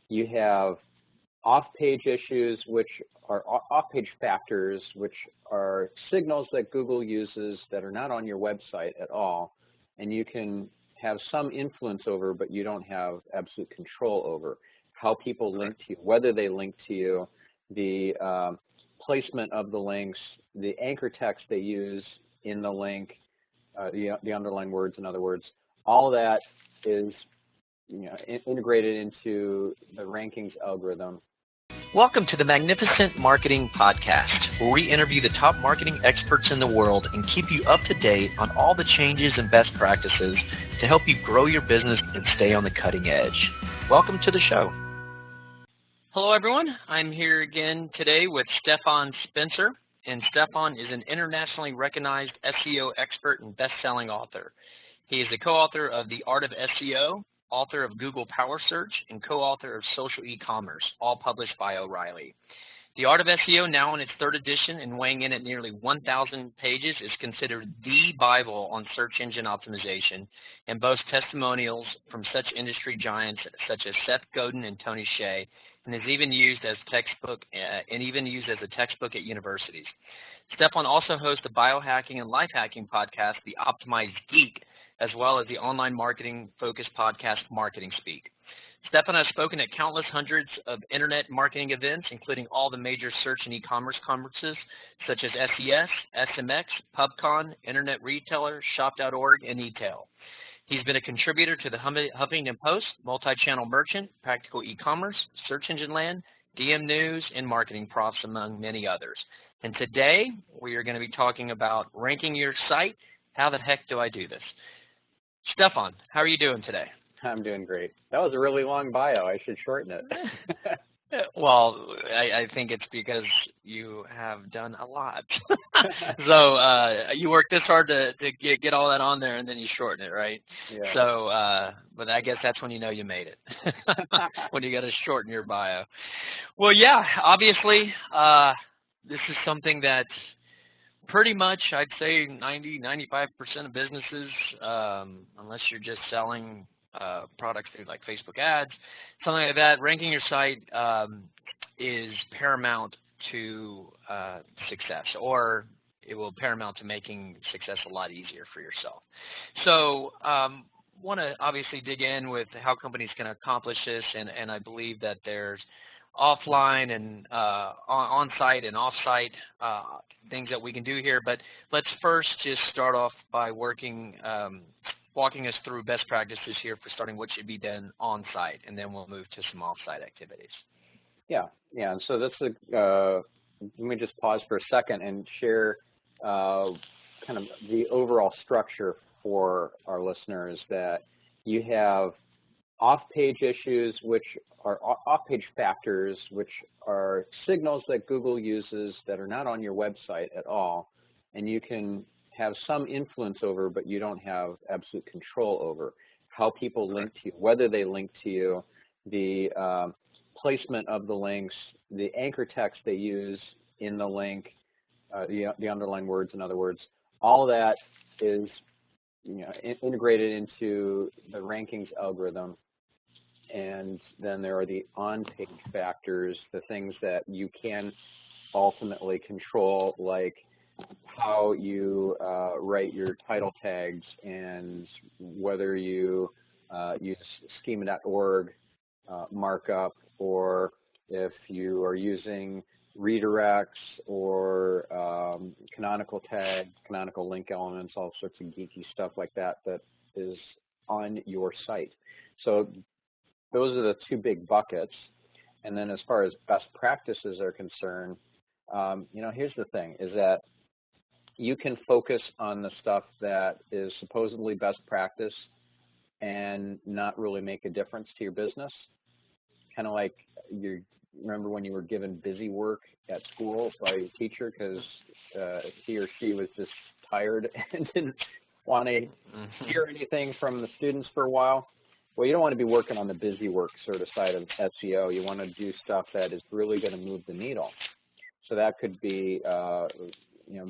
You have off-page issues, which are off-page factors, which are signals that Google uses that are not on your website at all, and you can have some influence over, but you don't have absolute control over how people link to you, whether they link to you, the placement of the links, the anchor text they use in the link, the underlying words, in other words. All that is integrated into the rankings algorithm. Welcome to the Magnificent Marketing Podcast, where we interview the top marketing experts in the world and keep you up to date on all the changes and best practices to help you grow your business and stay on the cutting edge. Welcome to the show. Hello, everyone. I'm here again today with Stephan Spencer, and Stephan is an internationally recognized SEO expert and best-selling author. He is the co-author of The Art of SEO, author of Google Power Search, and co-author of Social E-Commerce, all published by O'Reilly. The Art of SEO, now in its third edition and weighing in at nearly 1,000 pages, is considered the Bible on search engine optimization and boasts testimonials from such industry giants such as Seth Godin and Tony Hsieh, and is even used as a textbook at universities. Stephan also hosts the biohacking and life hacking podcast, The Optimized Geek, as well as the online marketing-focused podcast, Marketing Speak. Stephan has spoken at countless hundreds of internet marketing events, including all the major search and e-commerce conferences, such as SES, SMX, PubCon, Internet Retailer, Shop.org, and eTail. He's been a contributor to the Huffington Post, Multi-Channel Merchant, Practical E-Commerce, Search Engine Land, DM News, and Marketing Profs, among many others. And today, we are going to be talking about ranking your site. How the heck do I do this? Stephan, how are you doing today? I'm doing great. That was a really long bio. I should shorten it. Well, I think it's because you have done a lot. So you worked this hard to get all that on there, and then you shorten it, right? Yeah. So, but I guess that's when you know you made it, when you got to shorten your bio. Well, yeah, obviously, this is something that pretty much, I'd say 95% of businesses, unless you're just selling products through like Facebook ads, something like that, ranking your site is paramount to success, or it will paramount to making success a lot easier for yourself. So want to obviously dig in with how companies can accomplish this, and I believe that there's offline and on-site and off-site things that we can do here. But let's first just start off by walking us through best practices here for starting what should be done on-site, and then we'll move to some off-site activities. Yeah. And so this is, let me just pause for a second and share kind of the overall structure for our listeners, that you have off-page issues, which are off-page factors, which are signals that Google uses that are not on your website at all, and you can have some influence over, but you don't have absolute control over how people link to you, whether they link to you, the placement of the links, the anchor text they use in the link, the underlying words, in other words. All that is integrated into the rankings algorithm. And then there are the on-page factors, the things that you can ultimately control, like how you write your title tags and whether you use schema.org markup, or if you are using redirects or canonical tags, canonical link elements, all sorts of geeky stuff like that that is on your site. So those are the two big buckets. And then as far as best practices are concerned, here's the thing, is that you can focus on the stuff that is supposedly best practice and not really make a difference to your business. Kind of like you remember when you were given busy work at school by your teacher because he or she was just tired and didn't want to hear anything from the students for a while. Well, you don't want to be working on the busy work sort of side of SEO. You want to do stuff that is really going to move the needle. So that could be,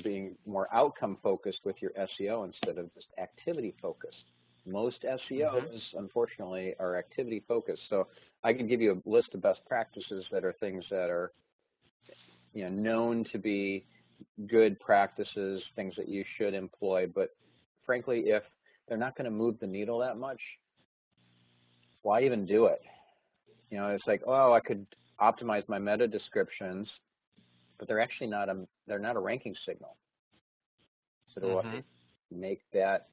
being more outcome focused with your SEO instead of just activity focused. Most Mm-hmm. SEOs, unfortunately, are activity focused. So I can give you a list of best practices that are things that are, known to be good practices, things that you should employ. But frankly, if they're not going to move the needle that much, why even do it? It's like, oh, I could optimize my meta descriptions, but they're actually they're not a ranking signal. So do Mm-hmm. I make that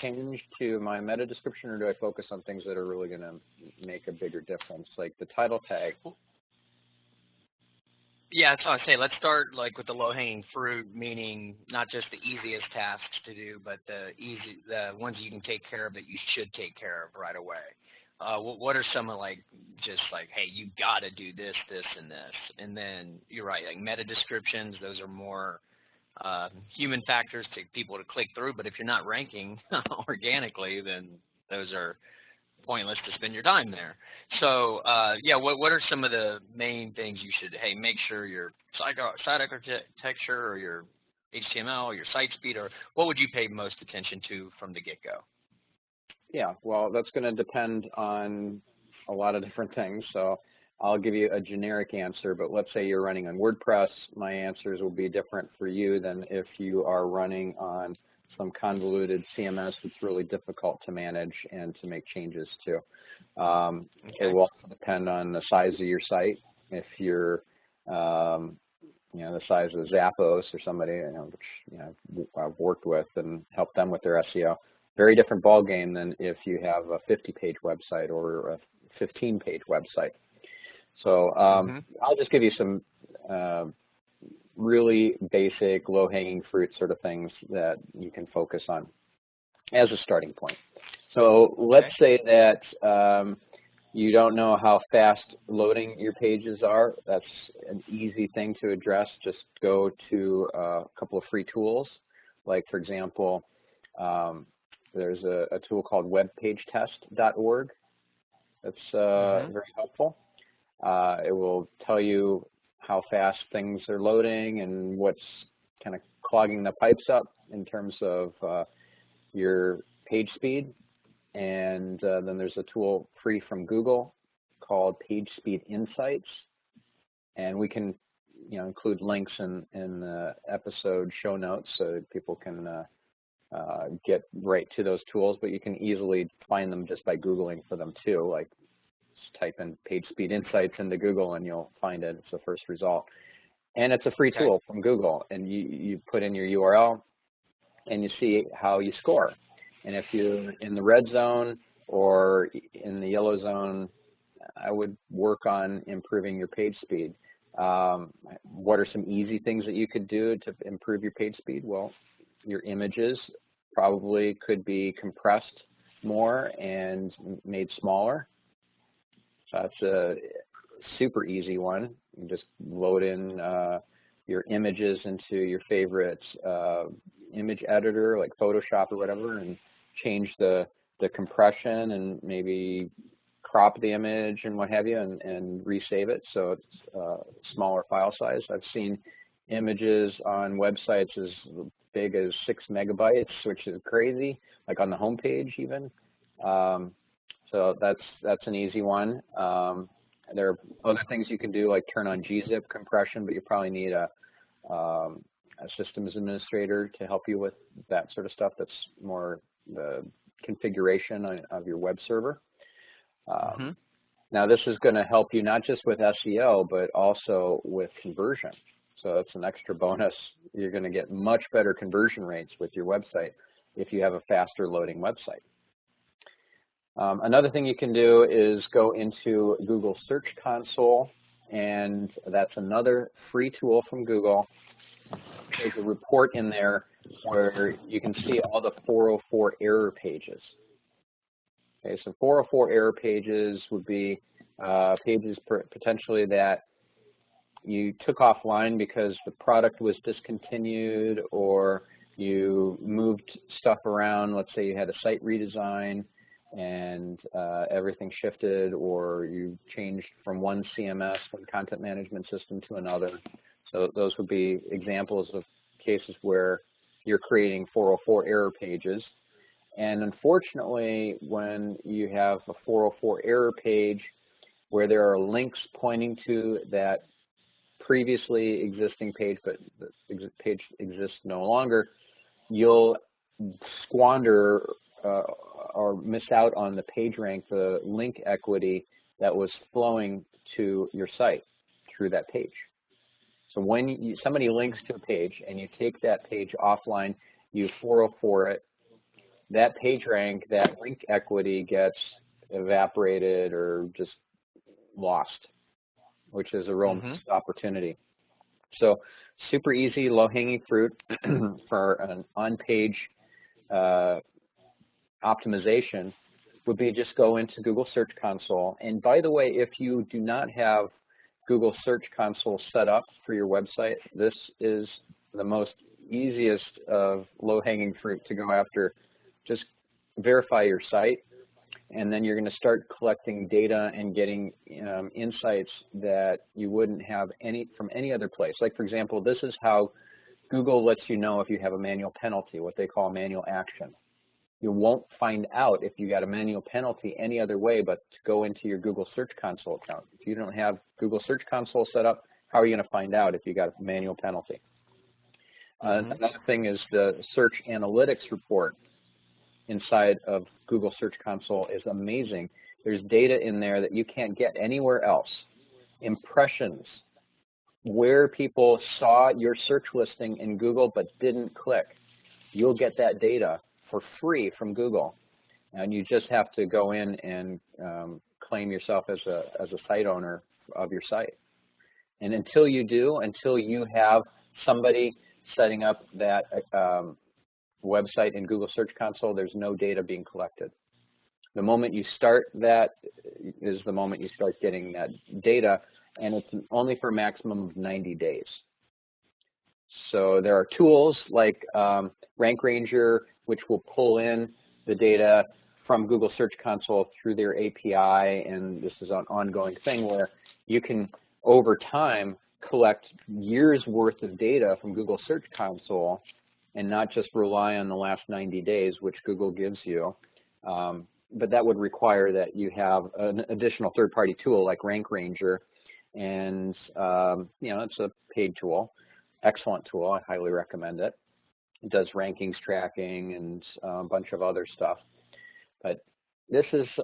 change to my meta description, or do I focus on things that are really going to make a bigger difference, like the title tag? Yeah, that's what I say. Let's start like with the low-hanging fruit, meaning not just the easiest tasks to do, but the ones you can take care of that you should take care of right away. What are some of just like, hey, you got to do this, this, and this, and then you're right, like meta descriptions. Those are more human factors to people to click through. But if you're not ranking organically, then those are pointless to spend your time there. So, yeah, what are some of the main things you should, hey, make sure your site architecture or your HTML or your site speed, or what would you pay most attention to from the get-go? Yeah, well, that's going to depend on a lot of different things. So I'll give you a generic answer, but let's say you're running on WordPress, my answers will be different for you than if you are running on some convoluted CMS that's really difficult to manage and to make changes to. It will also depend on the size of your site. If you're, the size of Zappos or somebody, which I've worked with and helped them with their SEO, very different ball game than if you have a 50-page website or a 15-page website. So I'll just give you some really basic, low-hanging fruit sort of things that you can focus on as a starting point. So let's say that you don't know how fast loading your pages are. That's an easy thing to address. Just go to a couple of free tools. Like, for example, there's a tool called webpagetest.org. That's very helpful. It will tell you how fast things are loading and what's kind of clogging the pipes up in terms of your page speed. And then there's a tool free from Google called PageSpeed Insights. And we can include links in the episode show notes so people can get right to those tools, but you can easily find them just by Googling for them too. Like, just type in PageSpeed Insights into Google and you'll find it. It's the first result. And it's a free tool from Google, and you put in your URL and you see how you score. And if you're in the red zone or in the yellow zone, I would work on improving your page speed. What are some easy things that you could do to improve your page speed? Well, your images probably could be compressed more and made smaller. That's a super easy one. You just load in your images into your favorite image editor like Photoshop or whatever and change the compression and maybe crop the image and what have you and resave it so it's a smaller file size. I've seen images on websites as big as 6 megabytes, which is crazy, like on the home page even. So that's an easy one. There are other things you can do like turn on gzip compression, but you probably need a systems administrator to help you with that sort of stuff. That's more the configuration of your web server. Now this is going to help you not just with SEO, but also with conversion. So that's an extra bonus. You're going to get much better conversion rates with your website if you have a faster loading website. Another thing you can do is go into Google Search Console, and that's another free tool from Google. There's a report in there where you can see all the 404 error pages. Okay, so 404 error pages would be pages potentially that you took offline because the product was discontinued or you moved stuff around. Let's say you had a site redesign and everything shifted, or you changed from one CMS, one content management system, to another. So those would be examples of cases where you're creating 404 error pages. And unfortunately, when you have a 404 error page where there are links pointing to that previously existing page, but the page exists no longer, you'll squander or miss out on the page rank, the link equity that was flowing to your site through that page. So when somebody links to a page and you take that page offline, you 404 it, that page rank, that link equity gets evaporated or just lost, which is a real missed opportunity. So super easy, low-hanging fruit for an on-page optimization would be just go into Google Search Console. And by the way, if you do not have Google Search Console set up for your website, this is the most easiest of low-hanging fruit to go after. Just verify your site, and then you're going to start collecting data and getting insights that you wouldn't have from any other place. Like, for example, this is how Google lets you know if you have a manual penalty, what they call manual action. You won't find out if you got a manual penalty any other way but to go into your Google Search Console account. If you don't have Google Search Console set up, how are you going to find out if you got a manual penalty? Another thing is the Search Analytics report inside of Google Search Console is amazing. There's data in there that you can't get anywhere else. Impressions, where people saw your search listing in Google but didn't click. You'll get that data for free from Google, and you just have to go in and claim yourself as a site owner of your site. And until you do, until you have somebody setting up that website in Google Search Console, there's no data being collected. The moment you start that is the moment you start getting that data, and it's only for a maximum of 90 days. So there are tools like Rank Ranger, which will pull in the data from Google Search Console through their API, and this is an ongoing thing where you can, over time, collect years worth of data from Google Search Console and not just rely on the last 90 days, which Google gives you. But that would require that you have an additional third-party tool like Rank Ranger, and you know, it's a paid tool, excellent tool. I highly recommend it. It does rankings tracking and a bunch of other stuff. But this is you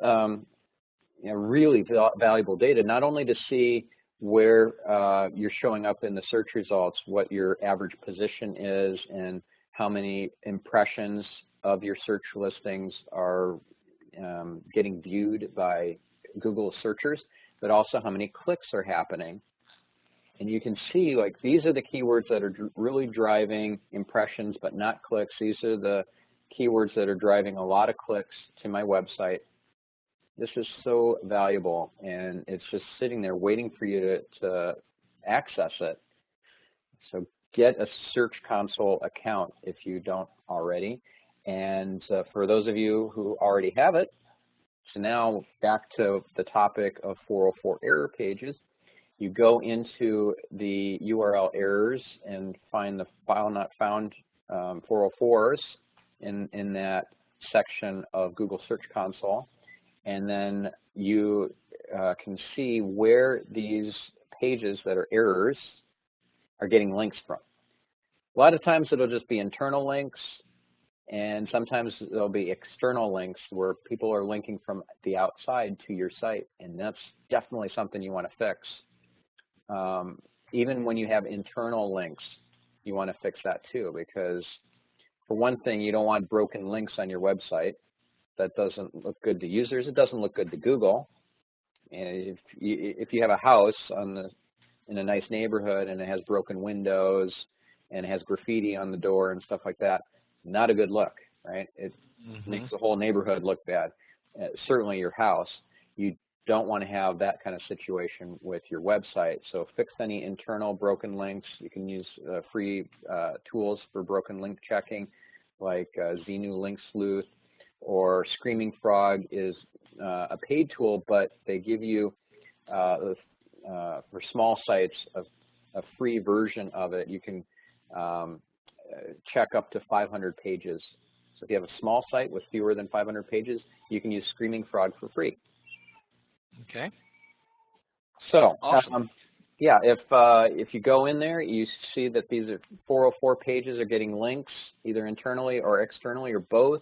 know, really valuable data, not only to see where you're showing up in the search results, what your average position is, and how many impressions of your search listings are getting viewed by Google searchers, but also how many clicks are happening. And you can see, like, these are the keywords that are really driving impressions but not clicks. These are the keywords that are driving a lot of clicks to my website. This is so valuable, and it's just sitting there waiting for you to access it. So get a Search Console account if you don't already. And for those of you who already have it, so now back to the topic of 404 error pages. You go into the URL errors and find the file not found 404s in that section of Google Search Console. And then you can see where these pages that are errors are getting links from. A lot of times it'll just be internal links, and sometimes there'll be external links where people are linking from the outside to your site, and that's definitely something you want to fix. Even when you have internal links, you want to fix that too, because for one thing, you don't want broken links on your website. That doesn't look good to users. It doesn't look good to Google. And if you have a house in a nice neighborhood and it has broken windows and it has graffiti on the door and stuff like that, not a good look, right? It makes the whole neighborhood look bad. Certainly your house. You don't want to have that kind of situation with your website. So fix any internal broken links. You can use free tools for broken link checking, like Xenu Link Sleuth, or Screaming Frog is a paid tool, but they give you, for small sites, a free version of it. You can check up to 500 pages. If you have a small site with fewer than 500 pages, you can use Screaming Frog for free. Okay. So, awesome. yeah, if you go in there, you see that these 404 pages are getting links either internally or externally or both.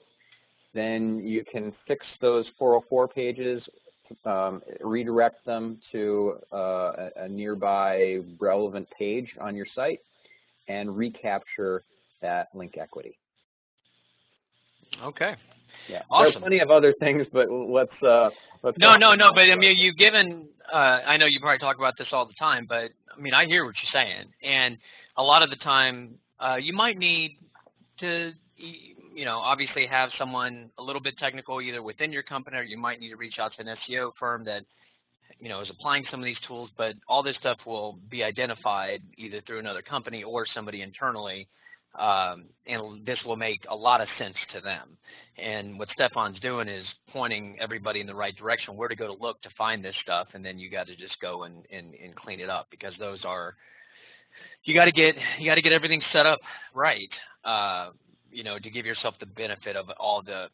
Then you can fix those 404 pages, redirect them to a nearby relevant page on your site, and recapture that link equity. Okay. Yeah. Awesome. There are plenty of other things, but let's. No. But I mean, you've given. I know you probably talk about this all the time, but I mean, I hear what you're saying, and a lot of the time, you might need to, obviously have someone a little bit technical either within your company, or you might need to reach out to an SEO firm that, is applying some of these tools. But all this stuff will be identified either through another company or somebody internally. And this will make a lot of sense to them. And what Stephan's doing is pointing everybody in the right direction, where to go to look to find this stuff, and then you got to just go and clean it up, because those are, you got to get everything set up right, to give yourself the benefit of all the,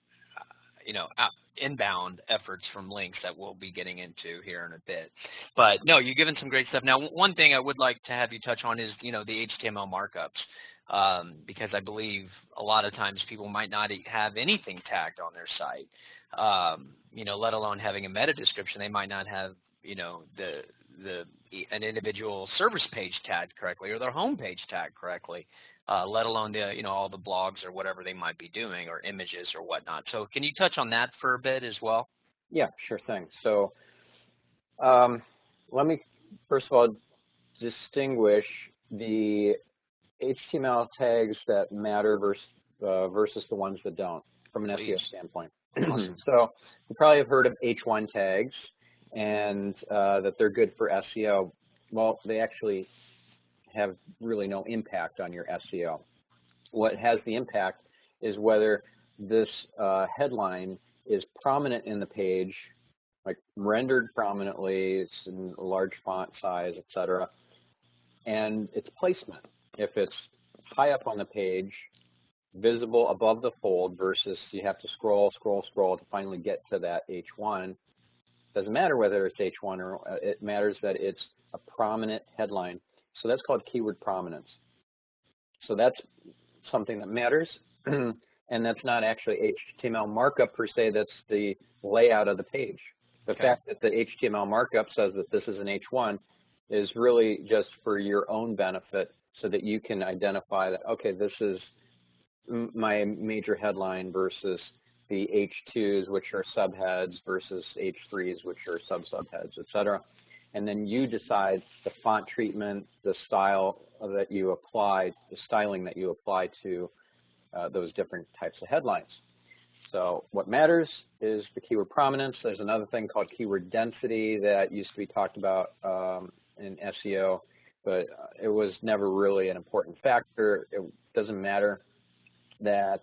inbound efforts from links that we'll be getting into here in a bit. But no, you've given some great stuff. Now, one thing I would like to have you touch on is, the HTML markups. Because I believe a lot of times people might not have anything tagged on their site, let alone having a meta description. They might not have, an individual service page tagged correctly, or their home page tagged correctly, let alone the, all the blogs or whatever they might be doing, or images or whatnot. So can you touch on that for a bit as well? Yeah, sure thing. So let me first of all distinguish the HTML tags that matter versus the ones that don't from an SEO standpoint. Awesome. So you probably have heard of H1 tags, and that they're good for SEO. Well, they actually have really no impact on your SEO. What has the impact is whether this headline is prominent in the page, like rendered prominently, it's in a large font size, etc., and its placement. If it's high up on the page, visible above the fold, versus you have to scroll to finally get to that H1, doesn't matter whether it's H1 or it matters that it's a prominent headline. So that's called keyword prominence. So that's something that matters, and that's not actually HTML markup per se, that's the layout of the page. The fact that the HTML markup says that this is an H1 is really just for your own benefit, so that you can identify that, okay, this is my major headline versus the H2s, which are subheads, versus H3s, which are sub-subheads, etc. And then you decide the font treatment, the style that you apply, the styling that you apply to those different types of headlines. So what matters is the keyword prominence. There's another thing called keyword density that used to be talked about in SEO, but it was never really an important factor. It doesn't matter that,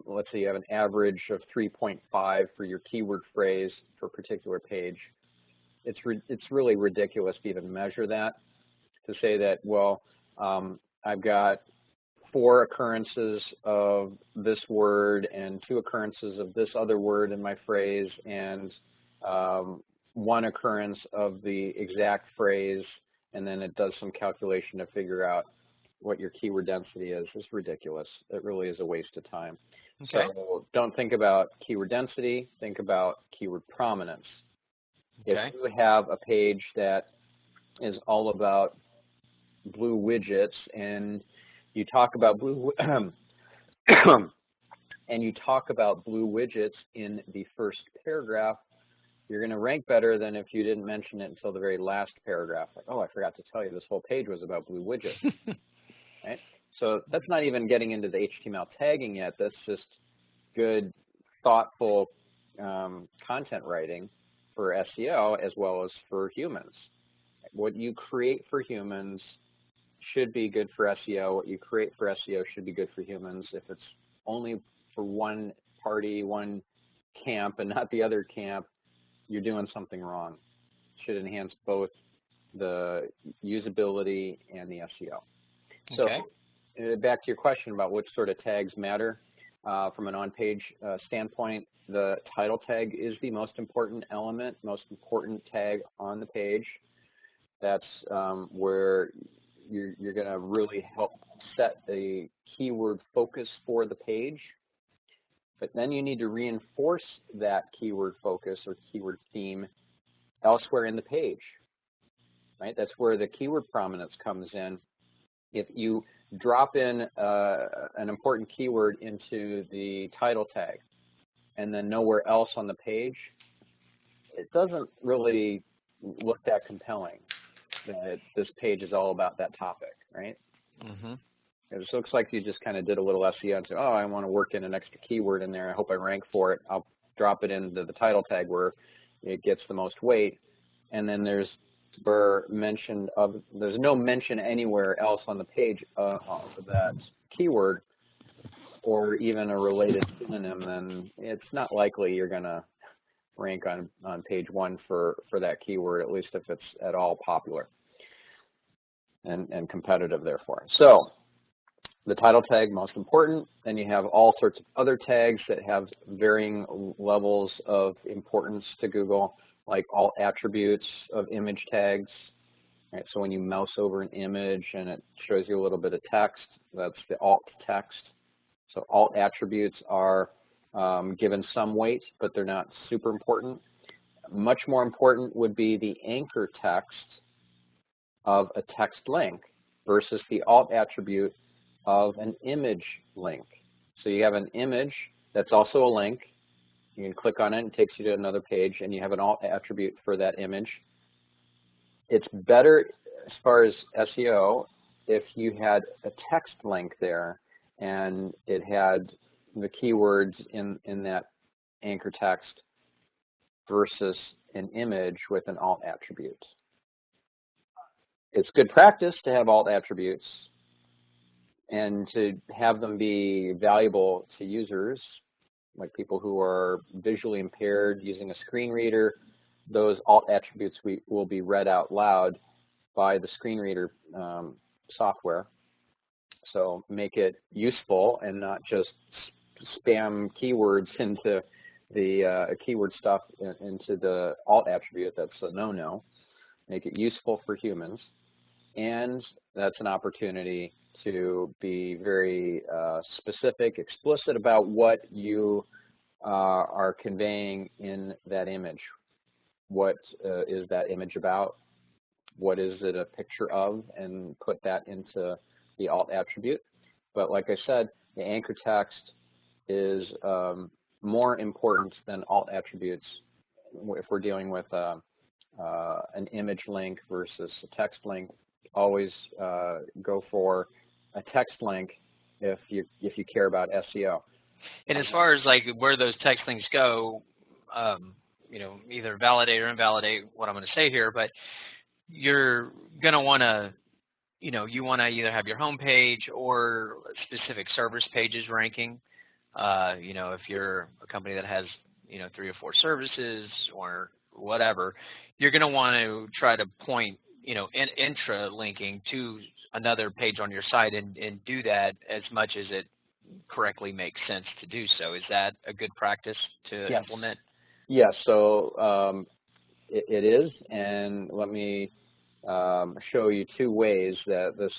let's say you have an average of 3.5 for your keyword phrase for a particular page. It's really ridiculous to even measure that, to say that, well, I've got 4 occurrences of this word and 2 occurrences of this other word in my phrase, and 1 occurrence of the exact phrase, and then it does some calculation to figure out what your keyword density is. It's ridiculous. It really is a waste of time. Okay. So don't think about keyword density, think about keyword prominence. Okay. If you have a page that is all about blue widgets, and you talk about blue widgets in the first paragraph, you're going to rank better than if you didn't mention it until the very last paragraph. Like, oh, I forgot to tell you, this whole page was about blue widgets. Right? So that's not even getting into the HTML tagging yet. That's just good, thoughtful content writing for SEO as well as for humans. What you create for humans should be good for SEO. What you create for SEO should be good for humans. If it's only for one party, one camp, and not the other camp, you're doing something wrong. It should enhance both the usability and the SEO. Okay. So back to your question about which sort of tags matter. from an on-page standpoint, the title tag is the most important element, most important tag on the page. That's where you're going to really help set the keyword focus for the page. But then you need to reinforce that keyword focus or keyword theme elsewhere in the page, right? That's where the keyword prominence comes in. If you drop in an important keyword into the title tag and then nowhere else on the page, it doesn't really look that compelling that this page is all about that topic, right? Mm-hmm. It looks like you just kind of did a little SEO and said, oh, I want to work in an extra keyword in there. I hope I rank for it. I'll drop it into the title tag where it gets the most weight. And then there's no mention anywhere else on the page of that keyword or even a related synonym, then it's not likely you're going to rank on page 1 for that keyword, at least if it's at all popular and competitive, therefore. So the title tag, most important. Then you have all sorts of other tags that have varying levels of importance to Google, like alt attributes of image tags. Right, so when you mouse over an image and it shows you a little bit of text, that's the alt text. So alt attributes are given some weight, but they're not super important. Much more important would be the anchor text of a text link versus the alt attribute of an image link. So you have an image that's also a link. You can click on it and it takes you to another page, and you have an alt attribute for that image. It's better as far as SEO if you had a text link there and it had the keywords in that anchor text versus an image with an alt attribute. It's good practice to have alt attributes and to have them be valuable to users, like people who are visually impaired using a screen reader. Those alt attributes will be read out loud by the screen reader software. So make it useful and not just spam keywords into the keyword stuff into the alt attribute. That's a no-no. Make it useful for humans. And that's an opportunity to be very specific, explicit about what you are conveying in that image. What is that image about? What is it a picture of? And put that into the alt attribute. But like I said, the anchor text is more important than alt attributes if we're dealing with an image link versus a text link. Always go for a text link if you care about SEO. And as far as like where those text links go, you know, either validate or invalidate what I'm going to say here, but you're going to want to, you know, you want to either have your home page or specific service pages ranking. You know, if you're a company that has, you know, 3 or 4 services or whatever, you're going to want to try to point, you know, intra-linking to another page on your site and do that as much as it correctly makes sense to do so. Is that a good practice to implement? Yes, so it is, and let me show you 2 ways that this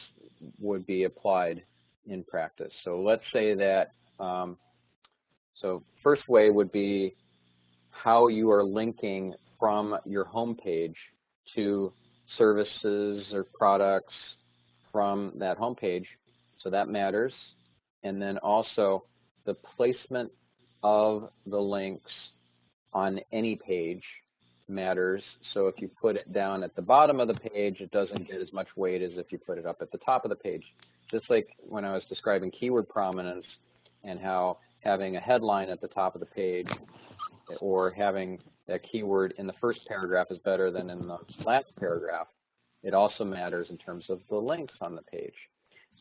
would be applied in practice. So let's say that, so first way would be how you are linking from your home page to services or products from that home page. So that matters. And then also the placement of the links on any page matters. So if you put it down at the bottom of the page, it doesn't get as much weight as if you put it up at the top of the page. Just like when I was describing keyword prominence and how having a headline at the top of the page or having that keyword in the first paragraph is better than in the last paragraph, it also matters in terms of the links on the page.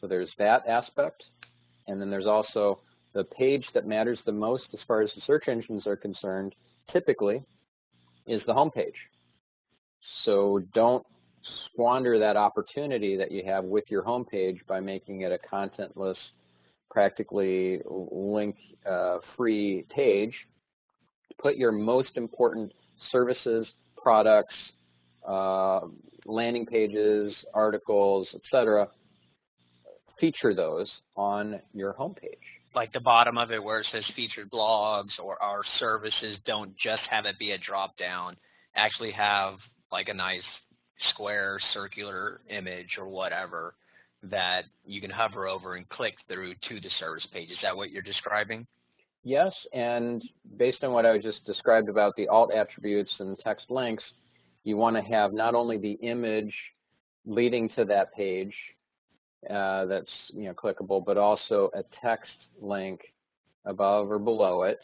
So there's that aspect. And then there's also the page that matters the most as far as the search engines are concerned, typically, is the home page. So don't squander that opportunity that you have with your home page by making it a contentless, practically link-free page, put your most important services, products, landing pages, articles, etc. Feature those on your homepage. Like the bottom of it where it says featured blogs or our services, don't just have it be a drop down, actually have like a nice square circular image or whatever that you can hover over and click through to the service page. Is that what you're describing? Yes, and based on what I just described about the alt attributes and text links, you want to have not only the image leading to that page that's clickable, but also a text link above or below it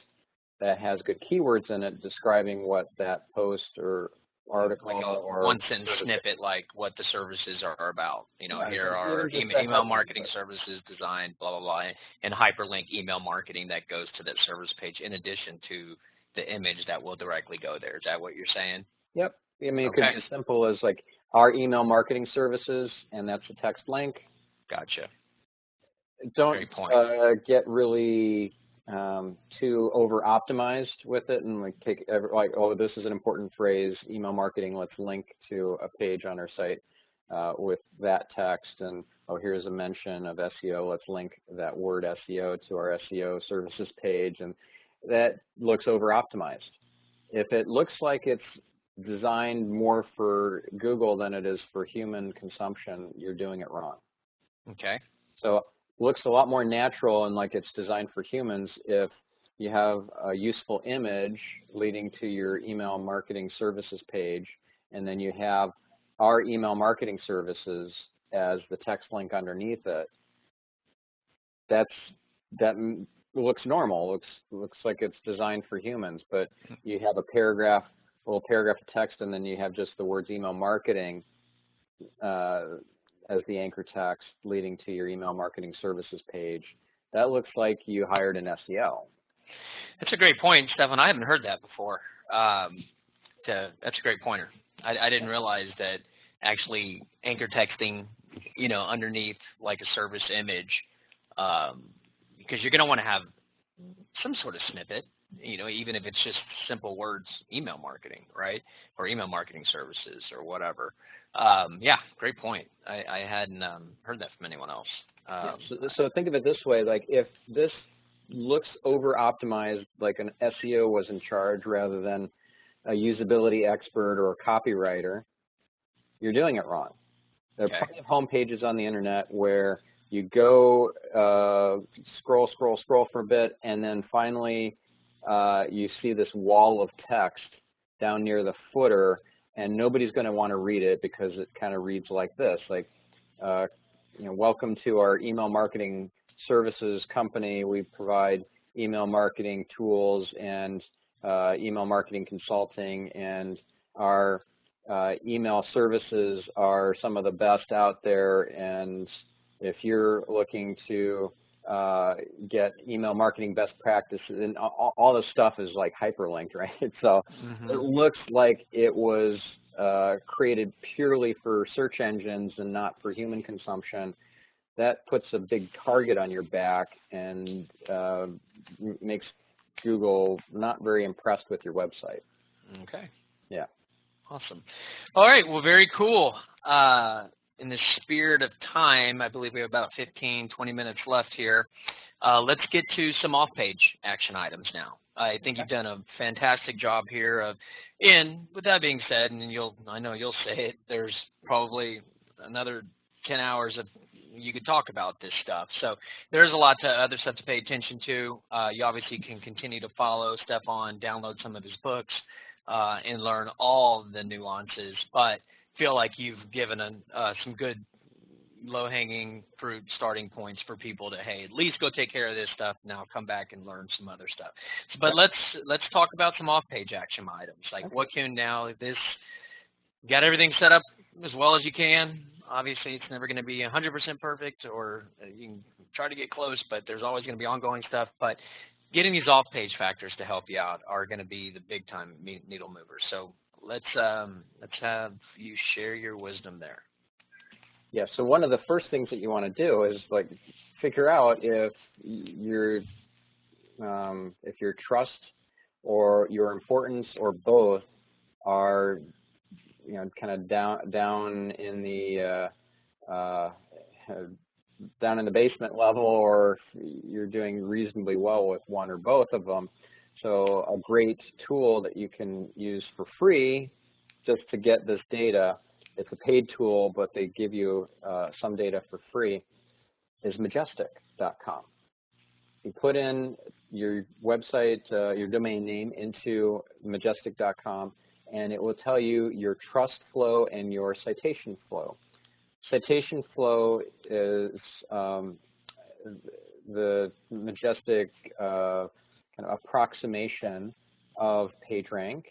that has good keywords in it describing what that post or article like or one sentence snippet, like what the services are about. Here are email marketing services designed, blah, blah, blah, and hyperlink email marketing that goes to that service page in addition to the image that will directly go there. Is that what you're saying? Yep. I mean, it could be as simple as like our email marketing services, and that's a text link. Gotcha. Don't get really too over-optimized with it and like take oh, this is an important phrase, email marketing, let's link to a page on our site with that text, and oh, here's a mention of SEO, let's link that word SEO to our SEO services page, and that looks over-optimized. If it looks like it's designed more for Google than it is for human consumption, you're doing it wrong. Okay. So it looks a lot more natural and like it's designed for humans if you have a useful image leading to your email marketing services page, and then you have our email marketing services as the text link underneath it. That looks normal. Looks like it's designed for humans, but you have a paragraph, little paragraph of text, and then you have just the words email marketing as the anchor text leading to your email marketing services page. That looks like you hired an SEO. That's a great point, Stephan. I haven't heard that before. That's a great pointer. I didn't realize that actually anchor texting, underneath like a service image, because you're going to want to have some sort of snippet, even if it's just simple words, email marketing, right? Or email marketing services or whatever. Yeah, great point. I hadn't heard that from anyone else. So think of it this way, like if this looks over-optimized, like an SEO was in charge rather than a usability expert or a copywriter, you're doing it wrong. There are plenty of home pages on the internet where you go scroll for a bit, and then finally you see this wall of text down near the footer, and nobody's going to want to read it because it kind of reads like this, like, welcome to our email marketing services company. We provide email marketing tools and email marketing consulting, and our email services are some of the best out there, and if you're looking to get email marketing best practices, and all this stuff is like hyperlinked, right? So it looks like it was created purely for search engines and not for human consumption. That puts a big target on your back and makes Google not very impressed with your website. Okay. Yeah. Awesome. All right. Well, very cool. In the spirit of time, I believe we have about 15, 20 minutes left here. Let's get to some off-page action items now. I think you've done a fantastic job here and with that being said, and I know you'll say it, there's probably another 10 hours of you could talk about this stuff. So there's a lot of other stuff to pay attention to. You obviously can continue to follow Stephan, download some of his books, and learn all the nuances, but feel like you've given some good low-hanging fruit starting points for people to, hey, at least go take care of this stuff. Now come back and learn some other stuff. But let's talk about some off-page action items. Like what can now this got everything set up as well as you can. Obviously, it's never going to be 100% perfect, or you can try to get close, but there's always going to be ongoing stuff. But getting these off-page factors to help you out are going to be the big-time needle movers. So let's have you share your wisdom there. Yeah, so one of the first things that you want to do is like figure out if your trust or your importance or both are, kind of down in the down in the basement level, or you're doing reasonably well with one or both of them. So a great tool that you can use for free just to get this data, it's a paid tool, but they give you some data for free, is majestic.com. You put in your website, your domain name into majestic.com, and it will tell you your trust flow and your citation flow. Citation flow is the Majestic kind of approximation of PageRank,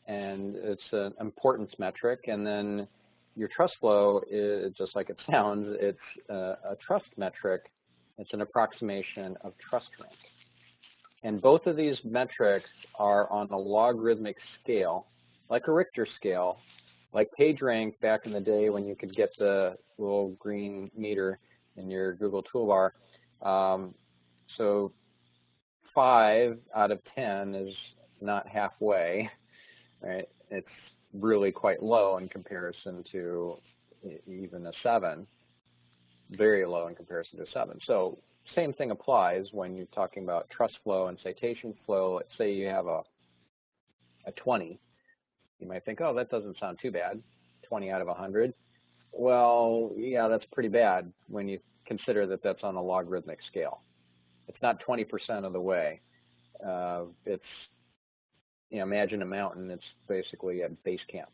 and it's an importance metric. And then your trust flow is, just like it sounds, it's a trust metric. It's an approximation of trust rank. And both of these metrics are on a logarithmic scale, like a Richter scale, like PageRank back in the day when you could get the little green meter in your Google toolbar. So 5 out of 10 is not halfway, right? It's really quite low in comparison to even a 7, very low in comparison to a 7. So same thing applies when you're talking about trust flow and citation flow. Let's say you have a 20. You might think, oh, that doesn't sound too bad, 20 out of 100. Well, yeah, that's pretty bad when you consider that that's on a logarithmic scale. It's not 20% of the way. It's, imagine a mountain. It's basically at base camp.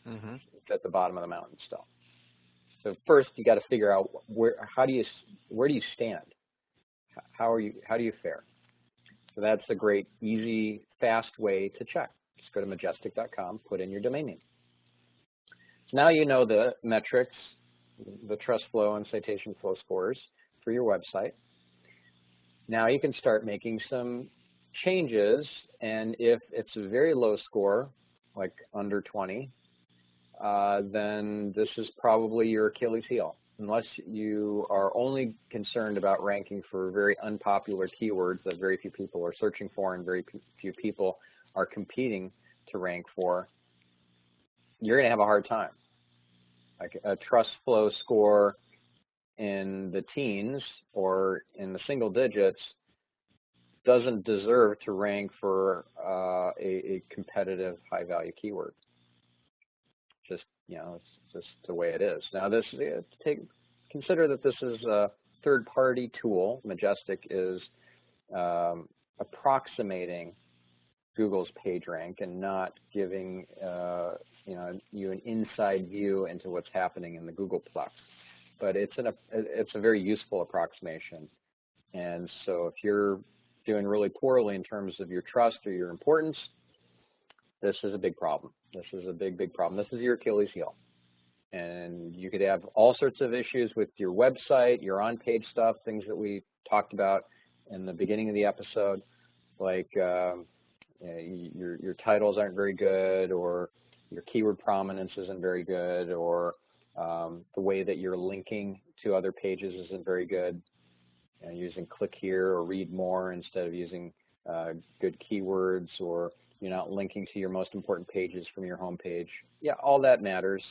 Mm-hmm. It's at the bottom of the mountain still. So first, you got to figure out where do you stand? How do you fare? So that's a great, easy, fast way to check. Just go to majestic.com, put in your domain name. So now you know the metrics, the trust flow and citation flow scores for your website. Now you can start making some changes, and if it's a very low score, like under 20, then this is probably your Achilles heel. Unless you are only concerned about ranking for very unpopular keywords that very few people are searching for and very few people are competing to rank for, you're going to have a hard time. Like a trust flow score in the teens or in the single digits doesn't deserve to rank for a competitive high-value keyword. Just, it's just the way it is. Now, consider that this is a third-party tool. Majestic is approximating Google's PageRank and not giving you an inside view into what's happening in the Googleplex. But it's a very useful approximation. And so if you're doing really poorly in terms of your trust or your importance, this is a big problem. This is a big, big problem. This is your Achilles heel. And you could have all sorts of issues with your website, your on-page stuff, things that we talked about in the beginning of the episode, like your titles aren't very good, or your keyword prominence isn't very good, or the way that you're linking to other pages isn't very good. Using click here or read more instead of using good keywords, or you're not linking to your most important pages from your home page. Yeah, all that matters,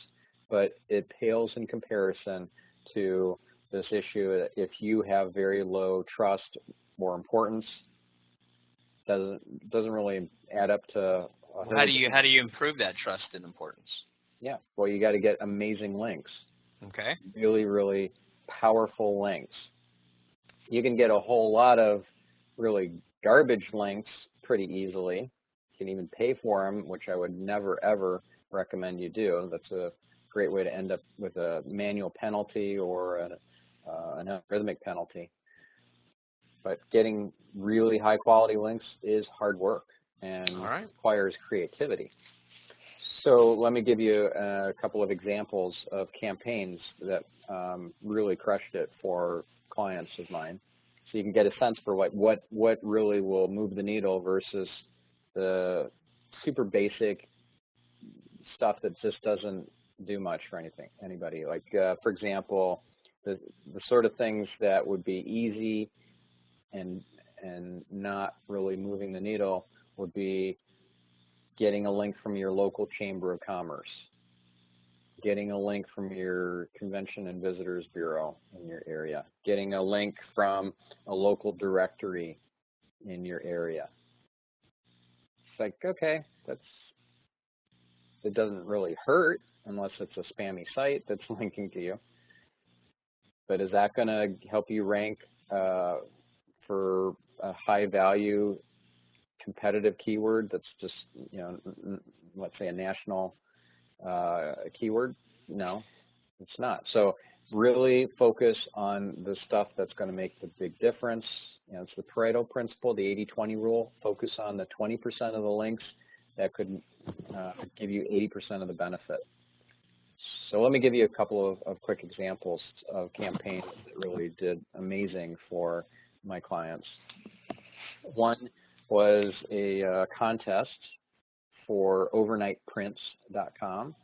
but it pales in comparison to this issue that if you have very low trust or importance, doesn't really add up to. How do you improve that trust and importance? Yeah, well, you got to get amazing links. Okay. Really, really powerful links. You can get a whole lot of really garbage links pretty easily. You can even pay for them, which I would never, ever recommend you do. That's a great way to end up with a manual penalty or an algorithmic penalty. But getting really high-quality links is hard work and requires creativity. So let me give you a couple of examples of campaigns that really crushed it for clients of mine, so you can get a sense for what really will move the needle versus the super basic stuff that just doesn't do much for anybody. Like for example, the sort of things that would be easy and not really moving the needle would be getting a link from your local chamber of commerce, getting a link from your convention and visitors bureau in your area, getting a link from a local directory in your area. It's like, okay, it doesn't really hurt unless it's a spammy site that's linking to you. But is that going to help you rank for a high value competitive keyword that's just, let's say a national keyword? No, it's not. So really focus on the stuff that's going to make the big difference. It's the Pareto principle, the 80-20 rule. Focus on the 20% of the links that could give you 80% of the benefit. So let me give you a couple of quick examples of campaigns that really did amazing for my clients. One was a contest for overnightprints.com.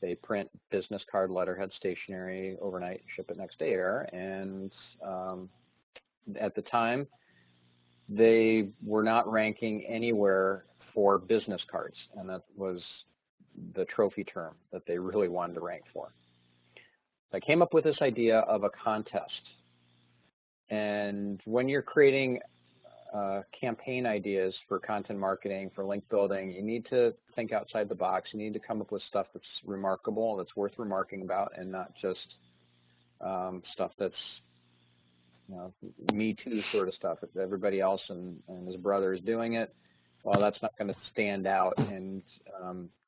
They print business card, letterhead, stationery overnight, ship it next day air. And at the time, they were not ranking anywhere for business cards, and that was the trophy term that they really wanted to rank for. I came up with this idea of a contest. And when you're creating campaign ideas for content marketing, for link building, you need to think outside the box. You need to come up with stuff that's remarkable, that's worth remarking about, and not just stuff that's Me Too sort of stuff. If everybody else and his brother is doing it, well, that's not going to stand out and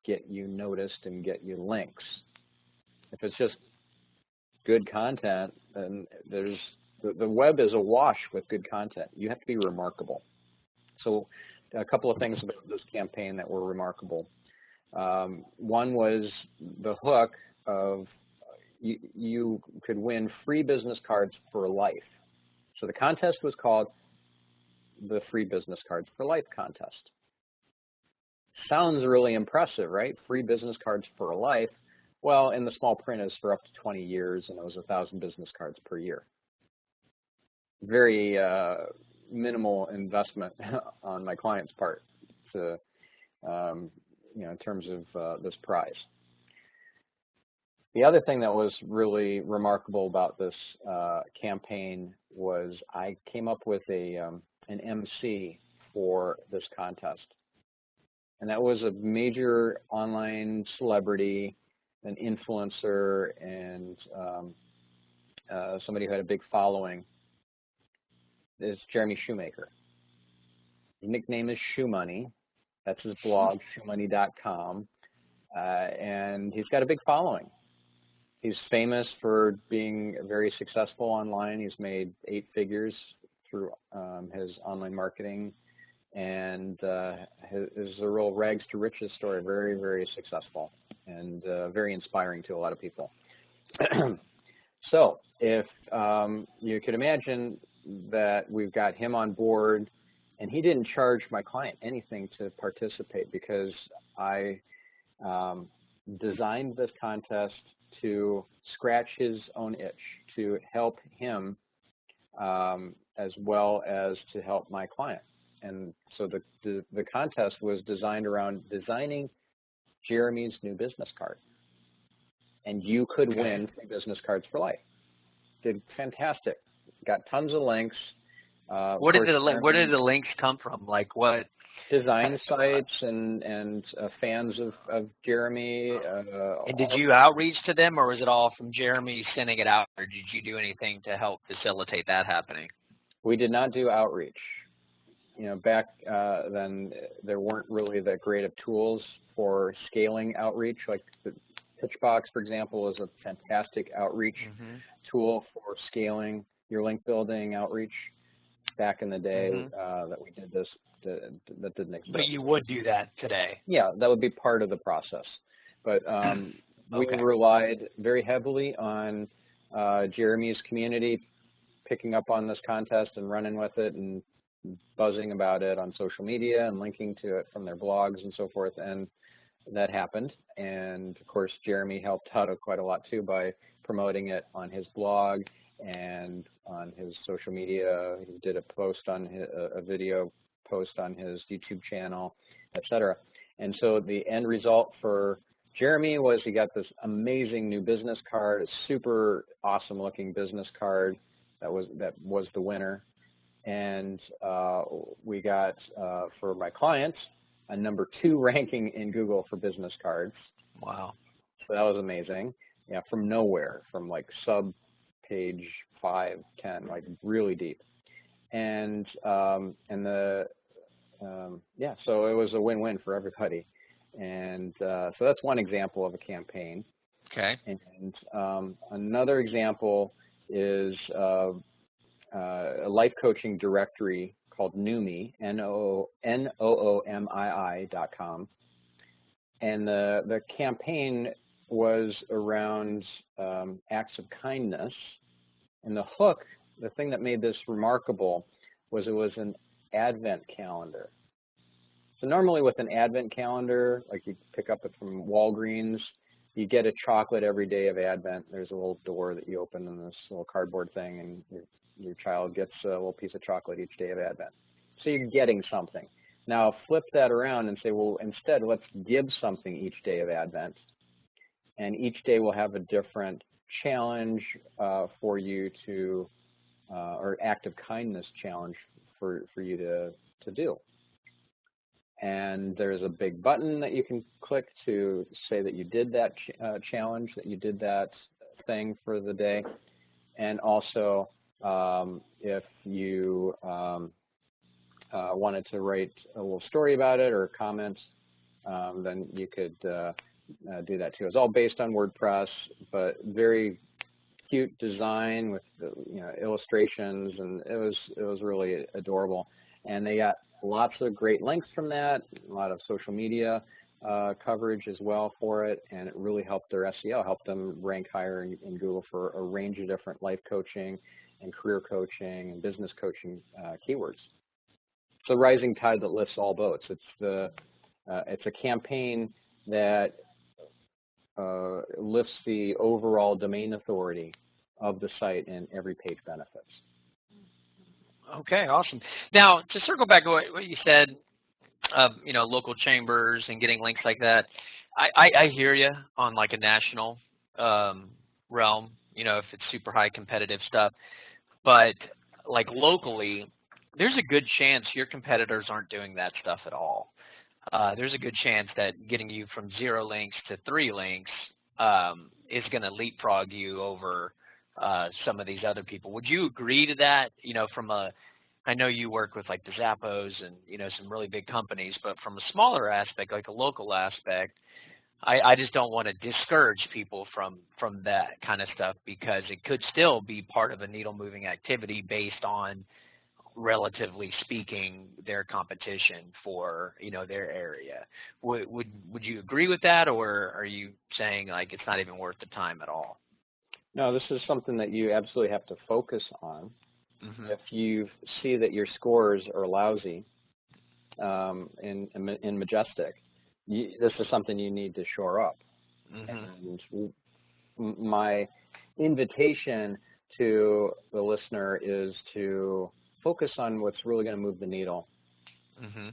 get you noticed and get you links. If it's just good content, then the web is awash with good content. You have to be remarkable. So a couple of things about this campaign that were remarkable. One was the hook of you could win free business cards for life. So the contest was called the Free Business Cards for Life contest. Sounds really impressive, right? Free business cards for life. Well, in the small print is for up to 20 years, and it was 1,000 business cards per year. Very minimal investment on my client's part to, in terms of this prize. The other thing that was really remarkable about this campaign was I came up with an MC for this contest. And that was a major online celebrity, an influencer, and somebody who had a big following. Is Jeremy Shoemaker. His nickname is Shoe Money. That's his blog, shoemoney.com. And he's got a big following. He's famous for being very successful online. He's made 8 figures through his online marketing. And is a real rags to riches story, very, very successful and very inspiring to a lot of people. So if you could imagine that we've got him on board, and he didn't charge my client anything to participate because I designed this contest to scratch his own itch, to help him as well as to help my client. And so the contest was designed around designing Jeremy's new business card. And you could win free business cards for life. Did fantastic. Got tons of links. Where did the links come from? Like what? Design sites and fans of Jeremy. And did you outreach to them, or was it all from Jeremy sending it out, or did you do anything to help facilitate that happening? We did not do outreach. Back then there weren't really that great of tools for scaling outreach. Like the Pitchbox, for example, is a fantastic outreach tool for scaling your link building outreach. Back in the day that we did this, that didn't exist. But you would do that today? Yeah, that would be part of the process. But we relied very heavily on Jeremy's community picking up on this contest and running with it and buzzing about it on social media and linking to it from their blogs and so forth. And that happened. And of course, Jeremy helped out quite a lot too by promoting it on his blog and on his social media. He did a post on a video post on his YouTube channel, etc. And so the end result for Jeremy was he got this amazing new business card, a super awesome looking business card that was the winner. And we got, for my clients, a number 2 ranking in Google for business cards. Wow. So that was amazing. Yeah, from nowhere, from like sub page 5, 10, like really deep. And yeah, so it was a win-win for everybody. And so that's one example of a campaign. Okay. And another example is a life coaching directory called Noomi, NOOMII.com. And the campaign was around acts of kindness. And the hook, the thing that made this remarkable, was it was an Advent calendar. So normally with an Advent calendar, like you pick up it from Walgreens, you get a chocolate every day of Advent. There's a little door that you open in this little cardboard thing, and your child gets a little piece of chocolate each day of Advent. So you're getting something. Now flip that around and say, well, instead, let's give something each day of Advent. And each day will have a different challenge for you to, or act of kindness challenge for you to do. And there's a big button that you can click to say that you did that challenge, that you did that thing for the day. And also, if you wanted to write a little story about it or comment, then you could do that too. It's all based on WordPress, but very cute design with illustrations, and it was really adorable. And they got lots of great links from that, a lot of social media coverage as well for it, and it really helped their SEO, helped them rank higher in Google for a range of different life coaching and career coaching and business coaching keywords. It's a rising tide that lifts all boats. It's a campaign that lifts the overall domain authority of the site, and every page benefits. Okay, awesome. Now, to circle back to what you said, local chambers and getting links like that, I hear you on like a national realm, if it's super high competitive stuff. But like locally, there's a good chance your competitors aren't doing that stuff at all. There's a good chance that getting you from 0 links to 3 links is going to leapfrog you over some of these other people. Would you agree to that? I know you work with like the Zappos and some really big companies, but from a smaller aspect, like a local aspect, I just don't want to discourage people from that kind of stuff, because it could still be part of a needle moving activity based on, relatively speaking, their competition for their area. Would you agree with that, or are you saying like it's not even worth the time at all? No, this is something that you absolutely have to focus on. Mm-hmm. If you see that your scores are lousy in Majestic, this is something you need to shore up. Mm-hmm. And my invitation to the listener is to focus on what's really going to move the needle. Mm-hmm.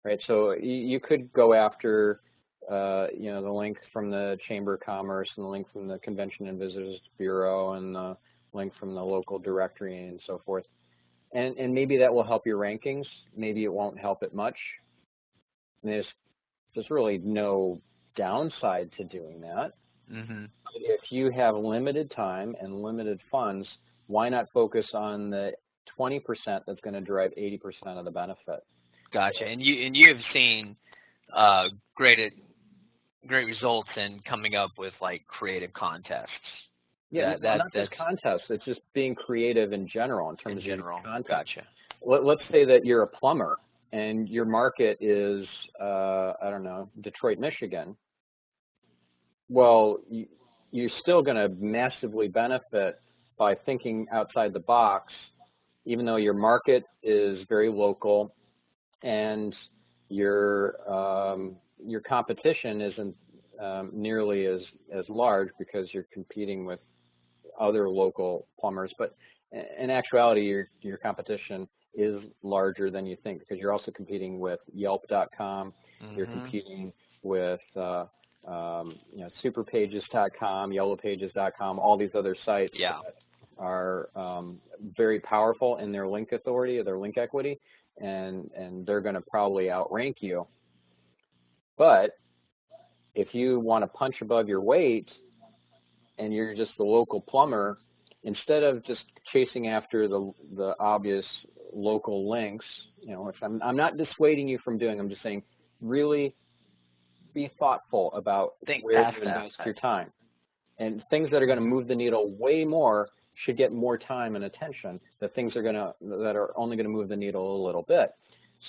Right. So you could go after the link from the Chamber of Commerce and the link from the Convention and Visitors Bureau and the link from the local directory and so forth. And maybe that will help your rankings. Maybe it won't help it much. And there's really no downside to doing that. Mm-hmm. If you have limited time and limited funds, why not focus on the 20% that's going to drive 80% of the benefit? Gotcha. And you have seen great results in coming up with like creative contests. Yeah, not just contests. It's just being creative in general in terms of content. Gotcha. Let's say that you're a plumber and your market is, I don't know, Detroit, Michigan. Well, you're still going to massively benefit by thinking outside the box, even though your market is very local and your competition isn't nearly as large, because you're competing with other local plumbers. But in actuality, your competition is larger than you think, because you're also competing with Yelp.com. You're competing with Superpages.com, Yellowpages.com, all these other sites that are very powerful in their link authority, or their link equity, and they're going to probably outrank you. But if you want to punch above your weight and you're just the local plumber, instead of just chasing after the obvious local links, which I'm not dissuading you from doing, I'm just saying really be thoughtful about where you invest your time. And things that are going to move the needle way more should get more time and attention. The things that are only going to move the needle a little bit.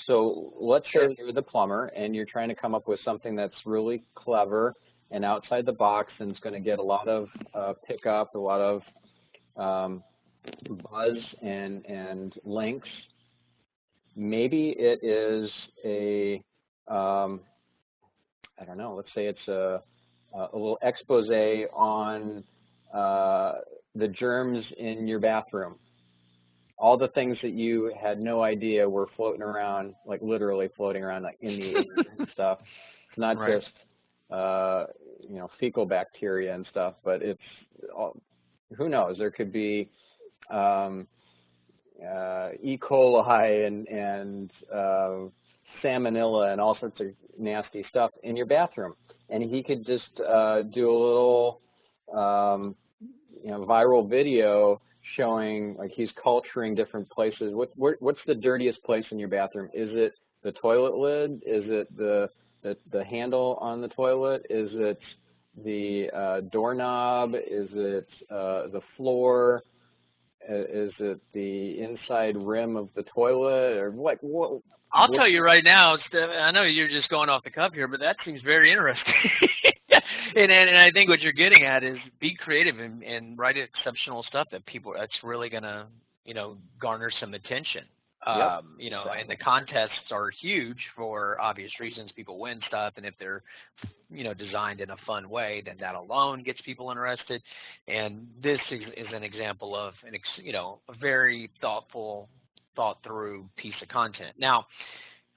So let's say you're the plumber and you're trying to come up with something that's really clever and outside the box, and it's going to get a lot of pickup, a lot of buzz and links. Maybe it is I don't know, let's say it's a little expose on the germs in your bathroom. All the things that you had no idea were floating around, like literally floating around, like in the air and stuff. It's not just fecal bacteria and stuff, but it's who knows? There could be E. coli and salmonella and all sorts of nasty stuff in your bathroom, and he could just do a little viral video showing, like, he's culturing different places. What's the dirtiest place in your bathroom? Is it the toilet lid? Is it the handle on the toilet? Is it the doorknob? Is it the floor? Is it the inside rim of the toilet? Or what? I'll tell you right now, Steph, I know you're just going off the cuff here, but that seems very interesting. and I think what you're getting at is be creative and write exceptional stuff that's really going to, garner some attention. Exactly. And the contests are huge for obvious reasons. People win stuff, and if they're, designed in a fun way, then that alone gets people interested. And this is an example of a very thoughtful, thought-through piece of content. Now,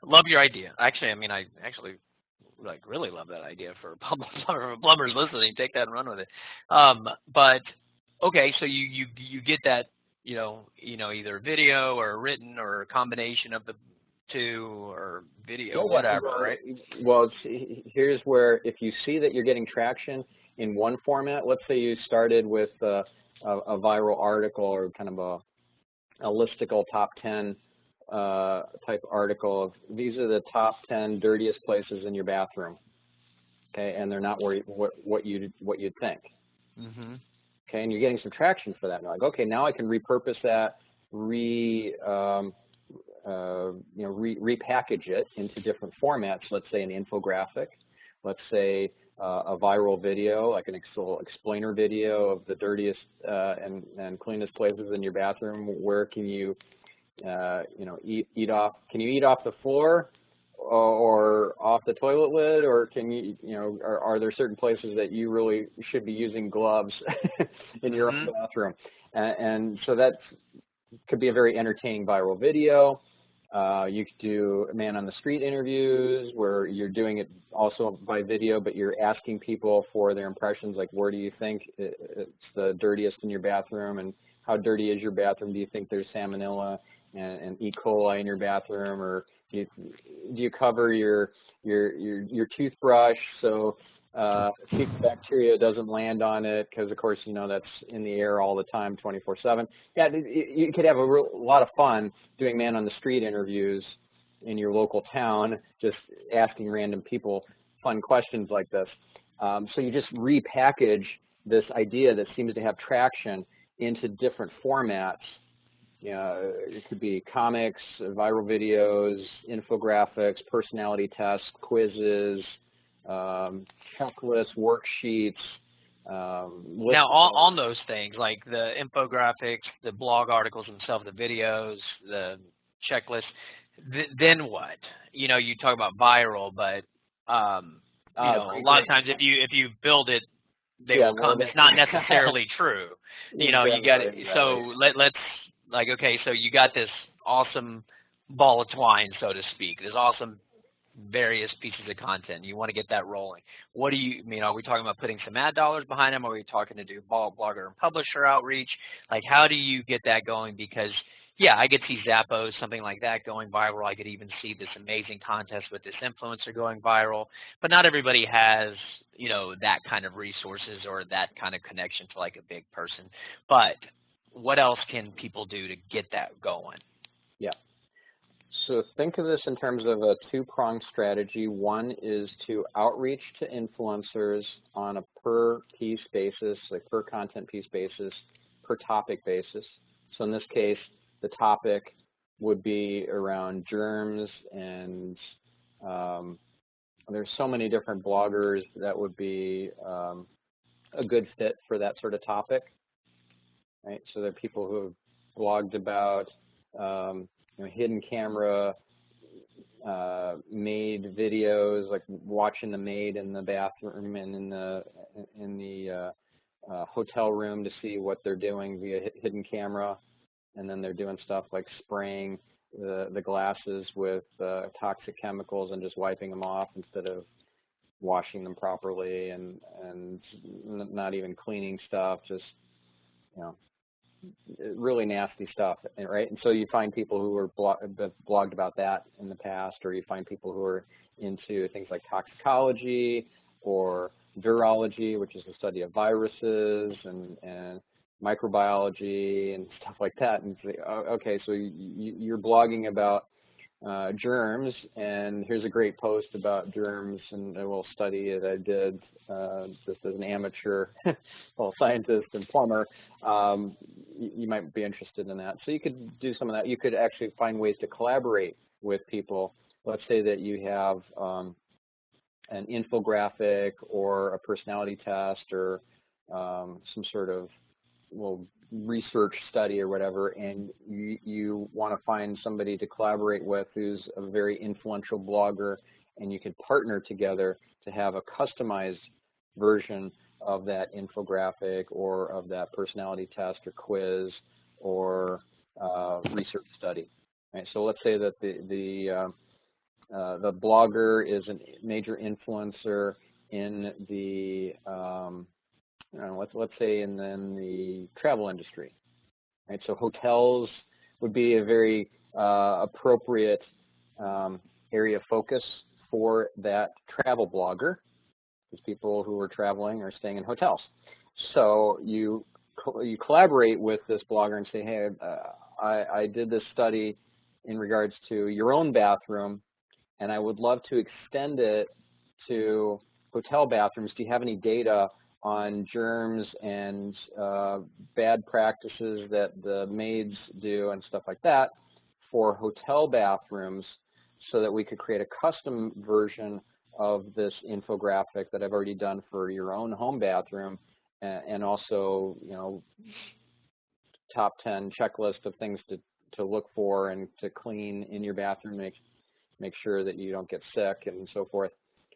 love your idea. Actually, I really love that idea for plumbers listening. Take that and run with it. But okay, so you get that. Either video or written or a combination of the two, or video, whatever, right? Well, here's where, if you see that you're getting traction in one format, let's say you started with a viral article or kind of a listicle top 10 type article of these are the top 10 dirtiest places in your bathroom, okay, and they're not what you'd think. Mm-hmm. Okay, and you're getting some traction for that. And you're like, okay, now I can repurpose that, repackage it into different formats. Let's say an infographic. Let's say a viral video, like an explainer video of the dirtiest and cleanest places in your bathroom. Where can you, eat off? Can you eat off the floor? Or off the toilet lid, or can you, are there certain places that you really should be using gloves in your own bathroom? And so that could be a very entertaining viral video. You could do man on the street interviews where you're doing it also by video, but you're asking people for their impressions, like where do you think it's the dirtiest in your bathroom, and how dirty is your bathroom? Do you think there's salmonella and E. coli in your bathroom, or do you cover your toothbrush so fecal bacteria doesn't land on it, because of course that's in the air all the time, 24/7. Yeah, you could have a lot of fun doing man on the street interviews in your local town, just asking random people fun questions like this. So you just repackage this idea that seems to have traction into different formats. It could be comics, viral videos, infographics, personality tests, quizzes, checklists, worksheets. Now, on those things, like the infographics, the blog articles themselves, the videos, the checklists, then what? You talk about viral, but a lot of times if you build it, they will come. It's not necessarily true. You know, you got it. Exactly. So let's like, okay, so you got this awesome ball of twine, so to speak, this awesome various pieces of content. You want to get that rolling. What do you mean? Are we talking about putting some ad dollars behind them? Are we talking to do blogger and publisher outreach? Like, how do you get that going? Because, yeah, I could see Zappos, something like that, going viral. I could even see this amazing contest with this influencer going viral. But not everybody has, you know, that kind of resources or that kind of connection to like a big person. But what else can people do to get that going? Yeah. So think of this in terms of a two-pronged strategy. One is to outreach to influencers on a per piece basis, like per content piece basis, per topic basis. So in this case, the topic would be around germs, and there's so many different bloggers that would be a good fit for that sort of topic, right? So there are people who have blogged about you know, hidden camera maid videos, like watching the maid in the bathroom and in the hotel room to see what they're doing via hidden camera, and then they're doing stuff like spraying the glasses with toxic chemicals and just wiping them off instead of washing them properly, and not even cleaning stuff, just, you know, really nasty stuff, right? And so you find people who are blogged about that in the past, or you find people who are into things like toxicology or virology, which is the study of viruses, and microbiology and stuff like that. And say, oh, okay, so you're blogging about germs, and here's a great post about germs and a little study that I did just as an amateur well, scientist and plumber. You might be interested in that. So you could do some of that. You could actually find ways to collaborate with people. Let's say that you have an infographic or a personality test or some sort of, well, research study or whatever, and you want to find somebody to collaborate with who's a very influential blogger, and you could partner together to have a customized version of that infographic or of that personality test or quiz or research study. Right? So let's say that the blogger is a major influencer in the let's say in the travel industry, right? So hotels would be a very appropriate area of focus for that travel blogger, because people who are traveling are staying in hotels. So you collaborate with this blogger and say, hey, I did this study in regards to your own bathroom, and I would love to extend it to hotel bathrooms. Do you have any data on germs and bad practices that the maids do and stuff like that for hotel bathrooms, so that we could create a custom version of this infographic that I've already done for your own home bathroom, and also, you know, top 10 checklist of things to look for and to clean in your bathroom, make sure that you don't get sick and so forth.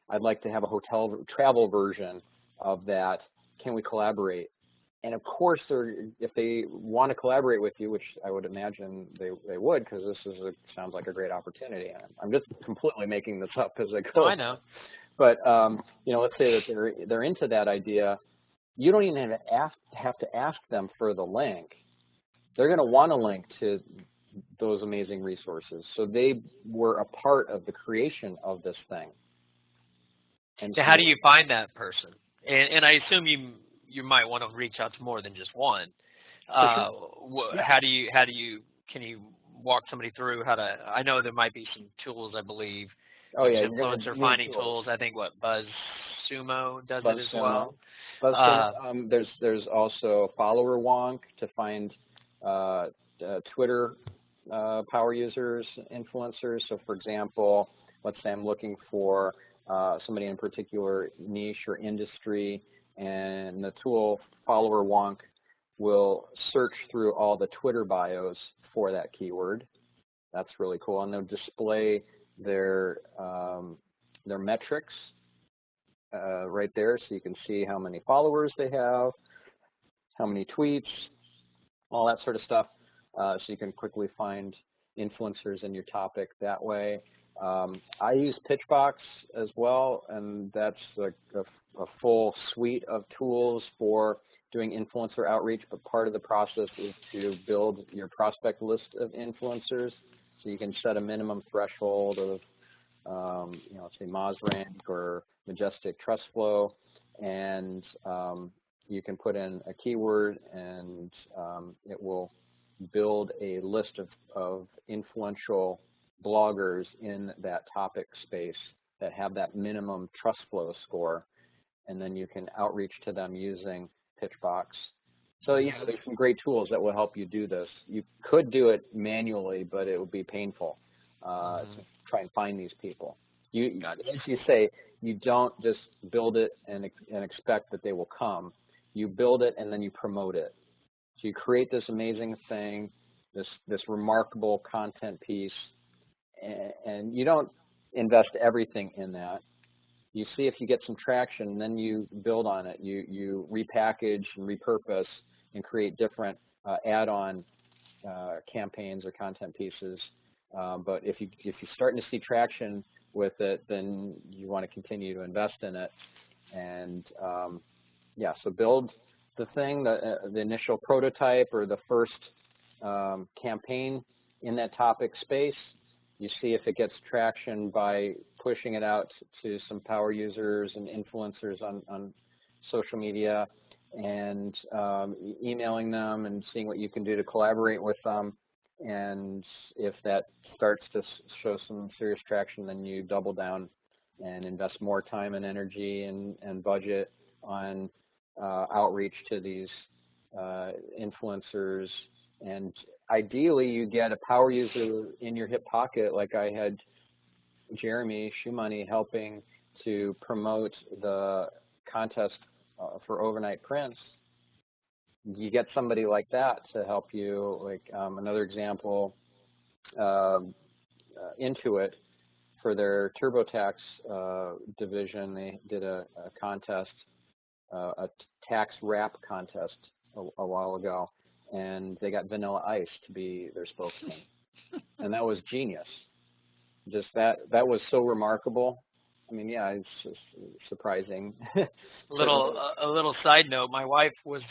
I'd like to have a hotel travel version of that. Can we collaborate? And of course, if they want to collaborate with you, which I would imagine they would, because this sounds like a great opportunity. I'm just completely making this up as I go. Oh, I know. But you know, let's say that they're into that idea. You don't even have to ask them for the link. They're going to want a link to those amazing resources. So they were a part of the creation of this thing. And so how do you find that person? And I assume you might want to reach out to more than just one. Sure. How do you can you walk somebody through how to? I know there might be some tools, I believe. Oh yeah, influencer finding tools. I think BuzzSumo does it as well. There's also Follower Wonk to find Twitter power users, influencers. So for example, let's say I'm looking for somebody in a particular niche or industry, and the tool Follower Wonk will search through all the Twitter bios for that keyword. That's really cool, and they'll display their metrics right there, so you can see how many followers they have, how many tweets, all that sort of stuff. So you can quickly find influencers in your topic that way. I use Pitchbox as well, and that's a full suite of tools for doing influencer outreach, but part of the process is to build your prospect list of influencers. So you can set a minimum threshold of, say Mosrank or Majestic Trust Flow, and you can put in a keyword, and it will build a list of influential bloggers in that topic space that have that minimum trust flow score, and then you can outreach to them using Pitchbox. So yeah, there's some great tools that will help you do this. You could do it manually, but it would be painful to try and find these people. As you say, you don't just build it and expect that they will come. You build it and then you promote it. So you create this amazing thing, this remarkable content piece, and you don't invest everything in that. You see if you get some traction, and then you build on it. You repackage and repurpose and create different add-on campaigns or content pieces. But if you're starting to see traction with it, then you want to continue to invest in it. And yeah, so build the thing, the initial prototype or the first campaign in that topic space. You see if it gets traction by pushing it out to some power users and influencers on social media, and emailing them and seeing what you can do to collaborate with them. And if that starts to show some serious traction, then you double down and invest more time and energy and budget on outreach to these influencers. And ideally, you get a power user in your hip pocket, like I had Jeremy Shumani helping to promote the contest for overnight prints. You get somebody like that to help you. Like another example, Intuit, for their TurboTax division, they did a contest, a tax wrap contest a while ago, and they got Vanilla Ice to be their spokesman. And that was genius. Just that was so remarkable. I mean, yeah, it's just surprising. A little side note, my wife was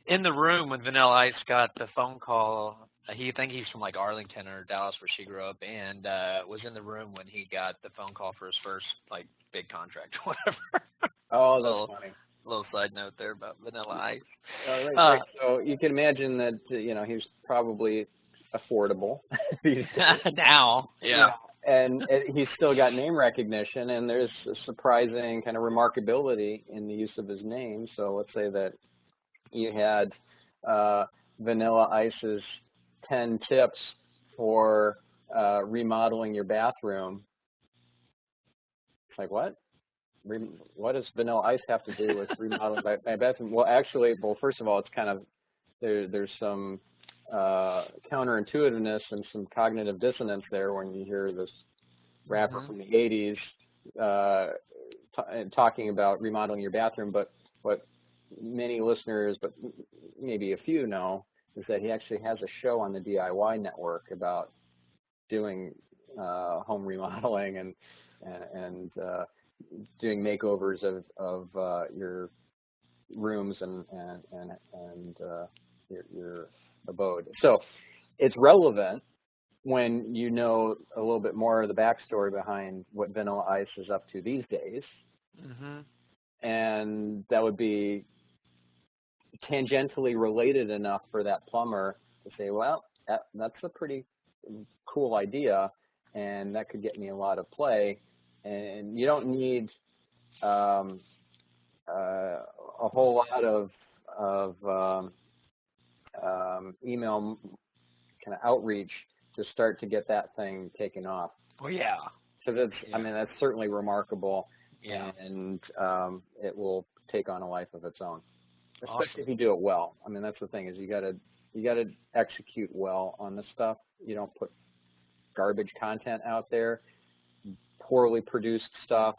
in the room when Vanilla Ice got the phone call. I think he's from like Arlington or Dallas, where she grew up, and was in the room when he got the phone call for his first like big contract or whatever. Oh, that's funny. A little side note there about Vanilla Ice. Right. So you can imagine that he's probably affordable now. Yeah. And he's still got name recognition, and there's a surprising kind of remarkability in the use of his name. So let's say that you had Vanilla Ice's 10 tips for remodeling your bathroom. It's like, what? What does Vanilla Ice have to do with remodeling my bathroom? Well, actually, first of all, it's kind of, there's some counterintuitiveness and some cognitive dissonance there when you hear this rapper from the 80s talking about remodeling your bathroom. But what many listeners, but maybe a few know, is that he actually has a show on the DIY network about doing home remodeling and doing makeovers of your rooms and your abode. So it's relevant when you know a little bit more of the backstory behind what Vanilla Ice is up to these days. And that would be tangentially related enough for that plumber to say, well, that's a pretty cool idea, and that could get me a lot of play. And you don't need a whole lot of email kind of outreach to start to get that thing taken off. Well, yeah. So that's, I mean, that's certainly remarkable. Yeah. And it will take on a life of its own, especially Awesome. if you do it well. I mean, that's the thing, is you gotta execute well on this stuff. You don't put garbage content out there, poorly produced stuff,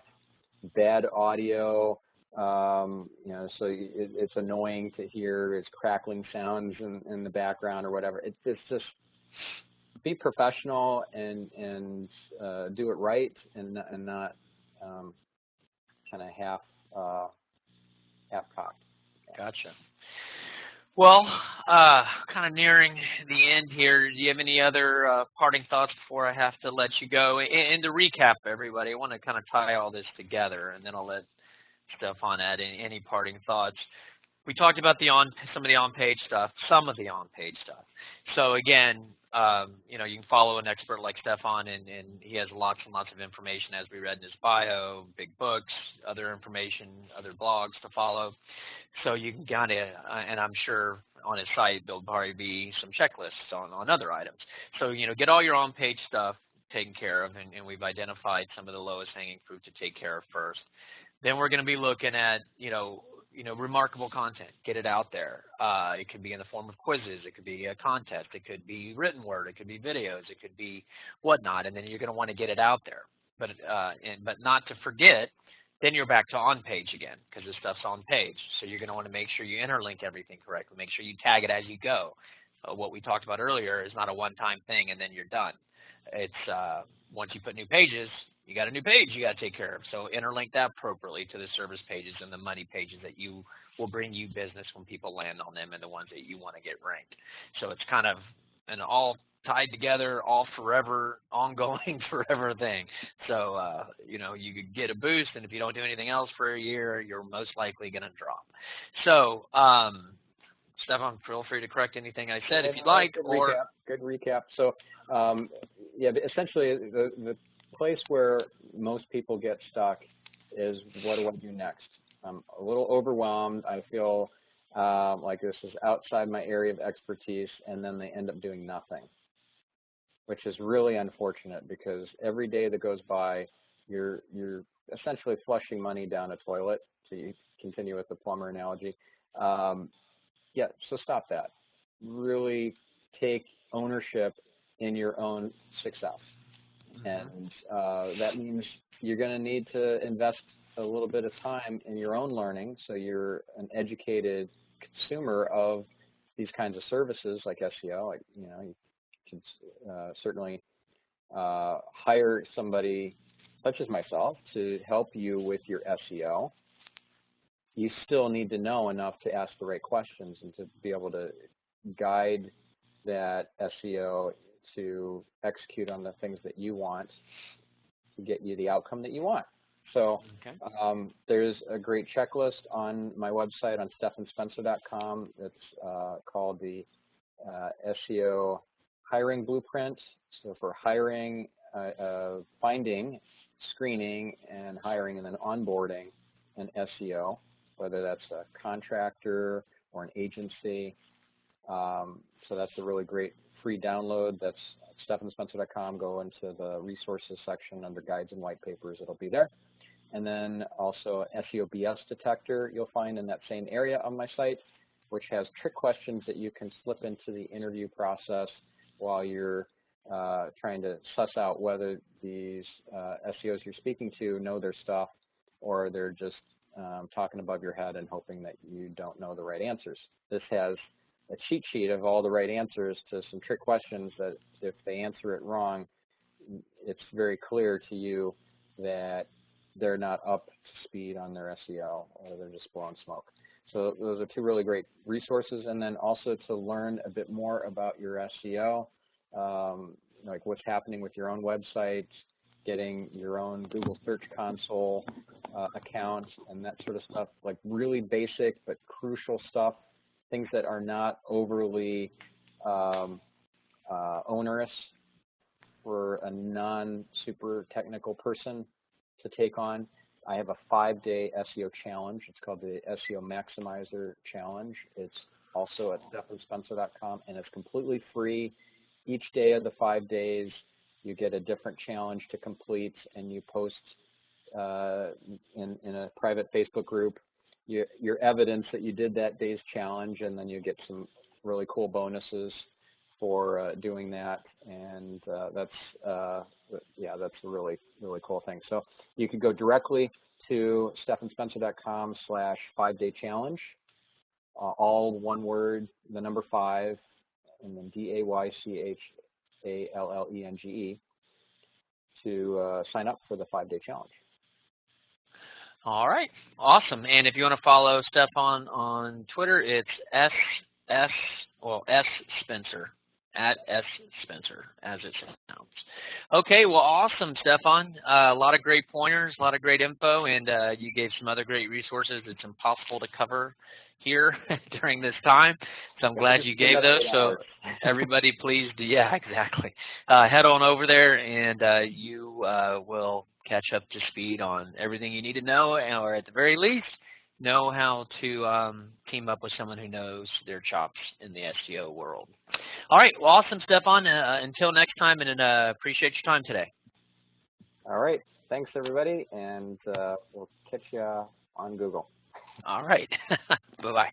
bad audio, You know, so it's annoying to hear its crackling sounds in the background or whatever. It's just be professional and do it right and not kind of half cocked. Gotcha. Well, kind of nearing the end here. Do you have any other parting thoughts before I have to let you go? And to recap, everybody, I want to kind of tie all this together, and then I'll let Stephan add any parting thoughts. We talked about some of the on-page stuff. So again, you know, you can follow an expert like Stephan, and he has lots and lots of information, as we read in his bio, big books, other information, other blogs to follow. So you can kind of, and I'm sure on his site there'll probably be some checklists on other items. So, you know, get all your on-page stuff taken care of, and we've identified some of the lowest hanging fruit to take care of first. Then we're going to be looking at, you know, remarkable content. Get it out there. It could be in the form of quizzes. It could be a contest. It could be written word. It could be videos. It could be whatnot. And then you're going to want to get it out there. But not to forget, then you're back to on page again, because this stuff's on page. So you're going to want to make sure you interlink everything correctly. Make sure you tag it as you go. What we talked about earlier is not a one-time thing and then you're done. It's once you put new pages, you got a new page you got to take care of. So interlink that appropriately to the service pages and the money pages that you will bring you business when people land on them, and the ones that you want to get ranked. So it's kind of an all tied together, all forever, ongoing forever thing. So, you know, you could get a boost, and if you don't do anything else for a year, you're most likely going to drop. So, Stephan, feel free to correct anything I said if you'd like. Good recap. So, yeah, essentially the place where most people get stuck is, what do I do next? I'm a little overwhelmed. I feel like this is outside my area of expertise, and then they end up doing nothing, which is really unfortunate, because every day that goes by, you're essentially flushing money down a toilet, to continue with the plumber analogy. Yeah, so stop that. Really take ownership in your own success. And that means you're going to need to invest a little bit of time in your own learning, so you're an educated consumer of these kinds of services like SEO. Like, you know, you can certainly hire somebody such as myself to help you with your SEO. You still need to know enough to ask the right questions and to be able to guide that SEO to execute on the things that you want to get you the outcome that you want. So there's a great checklist on my website on stephanspencer.com. It's called the SEO Hiring Blueprint. So for hiring, finding, screening, and hiring, and then onboarding an SEO, whether that's a contractor or an agency. So that's a really great free download. That's stephanspencer.com. Go into the resources section under guides and white papers. It'll be there. And then also SEO BS detector you'll find in that same area on my site, which has trick questions that you can slip into the interview process while you're trying to suss out whether these SEOs you're speaking to know their stuff, or they're just talking above your head and hoping that you don't know the right answers. This has a cheat sheet of all the right answers to some trick questions that if they answer it wrong, it's very clear to you that they're not up to speed on their SEO, or they're just blowing smoke. So those are two really great resources. And then also to learn a bit more about your SEO, like what's happening with your own website, getting your own Google Search Console account and that sort of stuff, like really basic but crucial stuff, things that are not overly onerous for a non-super technical person to take on. I have a 5-day SEO challenge. It's called the SEO Maximizer Challenge. It's also at stephanspencer.com, and it's completely free. Each day of the 5 days, you get a different challenge to complete, and you post in a private Facebook group your evidence that you did that day's challenge, and then you get some really cool bonuses for doing that. And that's a really, really cool thing. So you can go directly to stephanspencer.com/5-day-challenge, all one word, the number 5, and then DAYCHALLENGE to sign up for the 5-day challenge. All right, awesome. And if you want to follow Stephan on Twitter, it's S Spencer, at S Spencer, as it sounds. Okay, well, awesome, Stephan. A lot of great pointers, a lot of great info, and you gave some other gread resources it's impossible to cover here during this time. So I'm glad you gave those. So everybody, please, yeah, exactly. Head on over there, and you will catch up to speed on everything you need to know, or at the very least, know how to team up with someone who knows their chops in the SEO world. All right, well, awesome, Stephan. Until next time, and appreciate your time today. All right, thanks everybody, and we'll catch you on Google. All right, bye-bye.